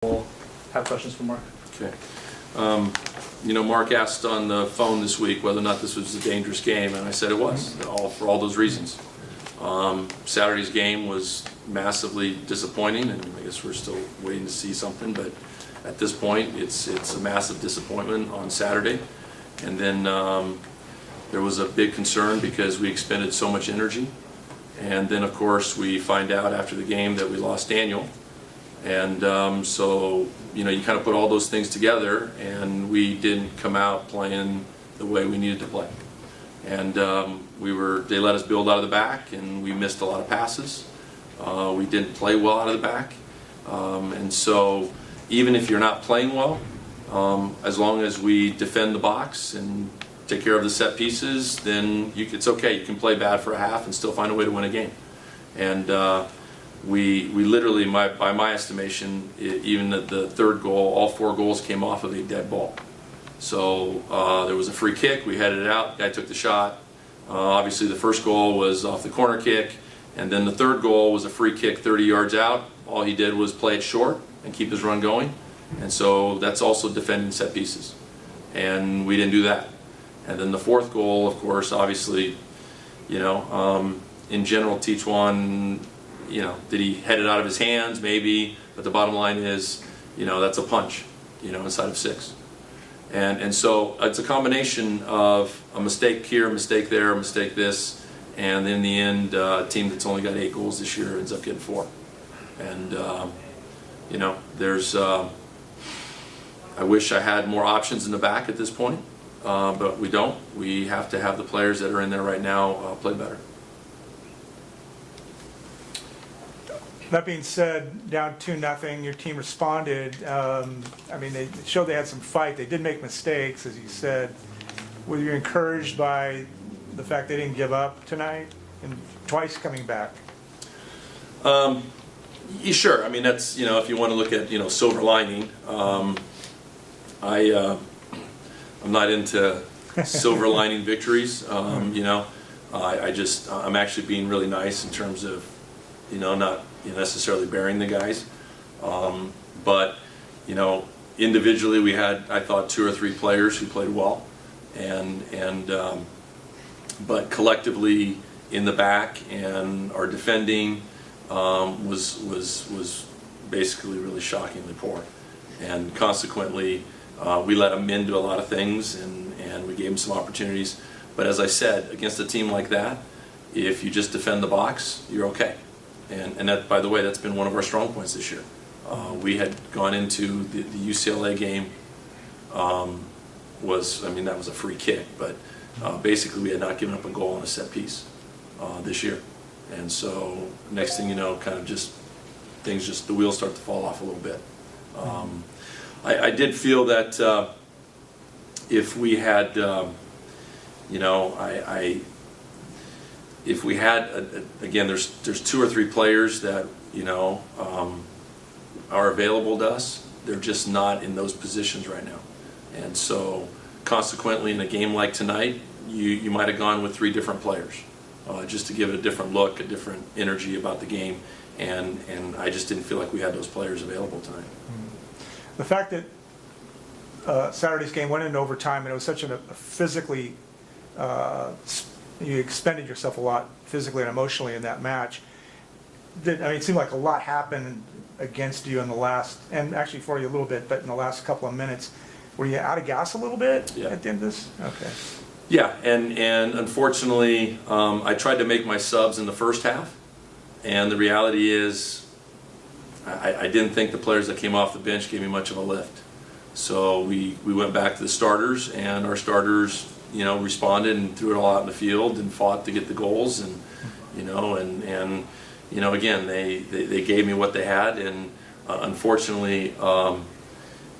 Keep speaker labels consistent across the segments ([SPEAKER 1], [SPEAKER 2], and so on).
[SPEAKER 1] We'll have questions for Mark.
[SPEAKER 2] Okay. Mark asked on the phone this week whether or not this was a dangerous game, and I said it was, for all those reasons. Saturday's game was massively disappointing, and I guess we're still waiting to see something, but at this point, it's a massive disappointment on Saturday. And then there was a big concern because we expended so much energy. And then, of course, we find out after the game that we lost Daniel. And so, you kind of put all those things together, and we didn't come out playing the way we needed to play. And they let us build out of the back, and we missed a lot of passes. We didn't play well out of the back. And so, even if you're not playing well, as long as we defend the box and take care of the set pieces, then it's okay. You can play bad for a half and still find a way to win a game. And we literally, by my estimation, even the third goal, all 4 goals came off of a dead ball. So there was a free kick, we headed it out, the guy took the shot. Obviously the first goal was off the corner kick, and then the third goal was a free kick 30 yards out. All he did was play it short and keep his run going. And so that's also defending set pieces. And we didn't do that. And then the fourth goal, of course, obviously, in general, Tijuan, did he head it out of his hands? Maybe, but the bottom line is, that's a punch, inside of 6. And so it's a combination of a mistake here, a mistake there, a mistake this, and in the end, a team that's only got 8 goals this year ends up getting 4. And, I wish I had more options in the back at this point, but we don't. We have to have the players that are in there right now play better.
[SPEAKER 1] That being said, down 2-0, your team responded. They showed they had some fight. They did make mistakes, as you said. Were you encouraged by the fact they didn't give up tonight and twice coming back?
[SPEAKER 2] Sure. That's, if you want to look at, silver lining. I'm not into silver lining victories. I'm actually being really nice in terms of, not necessarily burying the guys. But, individually we had, I thought, 2 or 3 players who played well. But collectively in the back and our defending was basically really shockingly poor. And consequently, we let them into a lot of things, and we gave them some opportunities. But as I said, against a team like that, if you just defend the box, you're okay. And that, by the way, that's been one of our strong points this year. We had gone into the UCLA game, that was a free kick, but basically we had not given up a goal on a set piece this year. And so next thing you know, kind of the wheels start to fall off a little bit. I did feel that if we had, if we had, again, there's 2 or 3 players that, are available to us. They're just not in those positions right now. And so consequently, in a game like tonight, you might have gone with 3 different players just to give it a different look, a different energy about the game. And I just didn't feel like we had those players available tonight.
[SPEAKER 1] The fact that Saturday's game went into overtime and it was such a physically, you expended yourself a lot physically and emotionally in that match. It seemed like a lot happened against you in the last, and actually for you a little bit, but in the last couple of minutes. Were you out of gas a little bit at the end of this? Okay.
[SPEAKER 2] Yeah, and unfortunately, I tried to make my subs in the first half, and the reality is I didn't think the players that came off the bench gave me much of a lift. So we went back to the starters, and our starters, responded and threw it all out in the field and fought to get the goals, and again, they gave me what they had, and unfortunately,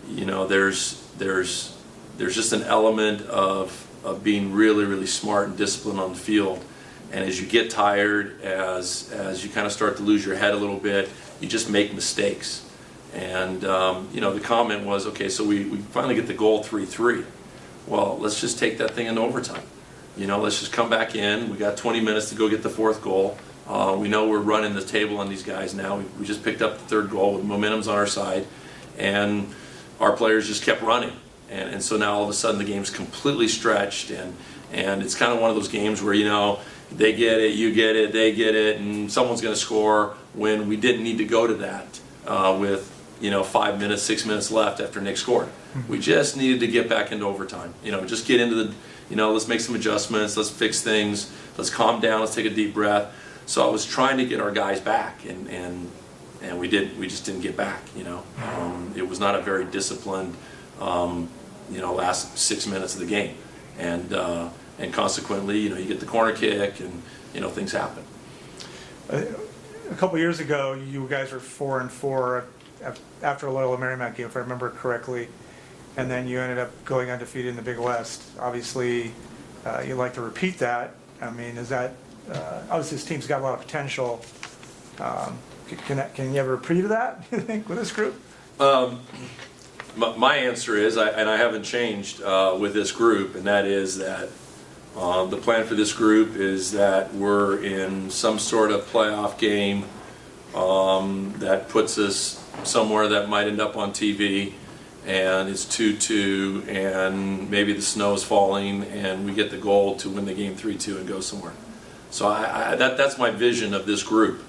[SPEAKER 2] there's just an element of being really, really smart and disciplined on the field. And as you get tired, as you kind of start to lose your head a little bit, you just make mistakes. And the comment was, okay, so we finally get the goal 3-3. Well, let's just take that thing into overtime. Let's just come back in. We got 20 minutes to go get the 4th goal. We know we're running the table on these guys now. We just picked up the 3rd goal with momentum's on our side. and our players just kept running. And so now all of a sudden the game's completely stretched, and it's kind of one of those games where, you know, they get it, you get it, they get it, and someone's going to score when we didn't need to go to that with, you know, 5 minutes, 6 minutes left after Nick scored. We just needed to get back into overtime. You know, just get into the, you know, let's make some adjustments, let's fix things, let's calm down, let's take a deep breath. So I was trying to get our guys back, and we just didn't get back, you know. It was not a very disciplined, you know, last 6 minutes of the game. And consequently, you know, you get the corner kick, and, you know, things happen.
[SPEAKER 1] A couple years ago, you guys were 4-4 after a Loyola Marymount game, if I remember correctly, and then you ended up going undefeated in the Big West. Obviously, you'd like to repeat that. I mean, is that obviously this team's got a lot of potential. Can you ever repeat that, you think, with this group?
[SPEAKER 2] My answer is, and I haven't changed with this group, and that is that the plan for this group is that we're in some sort of playoff game that puts us somewhere that might end up on TV, and it's 2-2, and maybe the snow is falling, and we get the goal to win the game 3-2 and go somewhere. So that's my vision of this group.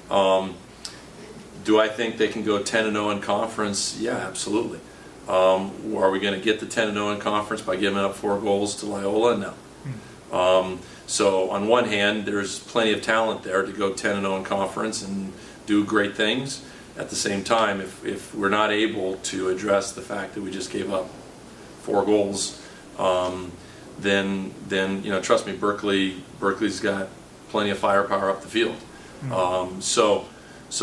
[SPEAKER 2] Do I think they can go 10-0 in conference? Yeah, absolutely. Are we going to get the 10-0 in conference by giving up 4 goals to Loyola? No. So on one hand, there's plenty of talent there to go 10-0 in conference and do great things. At the same time, if we're not able to address the fact that we just gave up 4 goals, then you know, trust me, Berkeley's got plenty of firepower up the field. So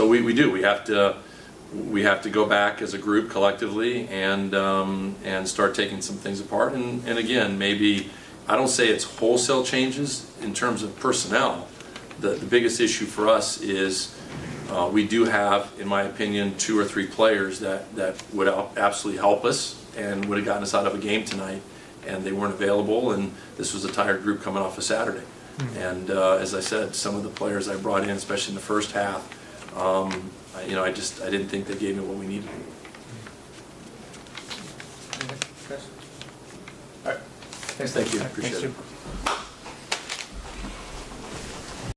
[SPEAKER 2] we do. We have to go back as a group collectively and start taking some things apart. And again, maybe I don't say it's wholesale changes in terms of personnel. The biggest issue for us is we do have, in my opinion, 2 or 3 players that would absolutely help us and would have gotten us out of a game tonight, and they weren't available. And this was a tired group coming off of Saturday. And as I said, some of the players I brought in, especially in the first half, you know, I didn't think they gave me what we needed.
[SPEAKER 3] All right. Thanks.
[SPEAKER 2] Thank you. Appreciate it.